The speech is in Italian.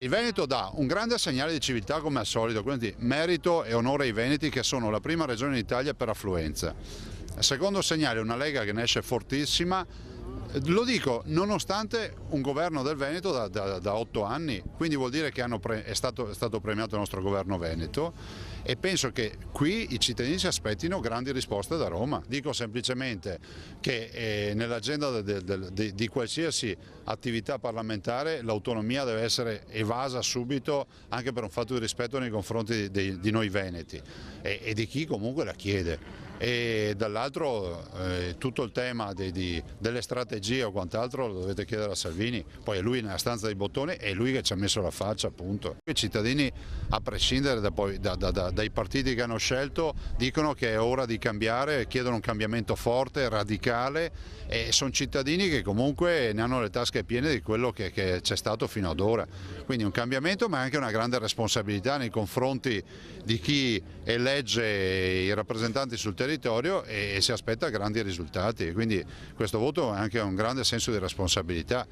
Il Veneto dà un grande segnale di civiltà come al solito, quindi merito e onore ai Veneti che sono la prima regione d'Italia per affluenza. Secondo segnale una Lega che ne esce fortissima, lo dico nonostante un governo del Veneto da 8 anni, quindi vuol dire che è stato premiato il nostro governo veneto e penso che qui i cittadini si aspettino grandi risposte da Roma. Dico semplicemente che nell'agenda di qualsiasi attività parlamentare l'autonomia deve essere evasa subito anche per un fatto di rispetto nei confronti di noi veneti e di chi comunque la chiede. E dall'altro tutto il tema delle strategie o quant'altro lo dovete chiedere a Salvini, poi è lui nella stanza dei bottoni, è lui che ci ha messo la faccia appunto. I cittadini a prescindere dai partiti che hanno scelto dicono che è ora di cambiare, chiedono un cambiamento forte, radicale e sono cittadini che comunque ne hanno le tasche piene di quello che c'è stato fino ad ora. Quindi un cambiamento ma anche una grande responsabilità nei confronti di chi elegge i rappresentanti sul territorio e si aspetta grandi risultati, quindi questo voto è anche un grande senso di responsabilità.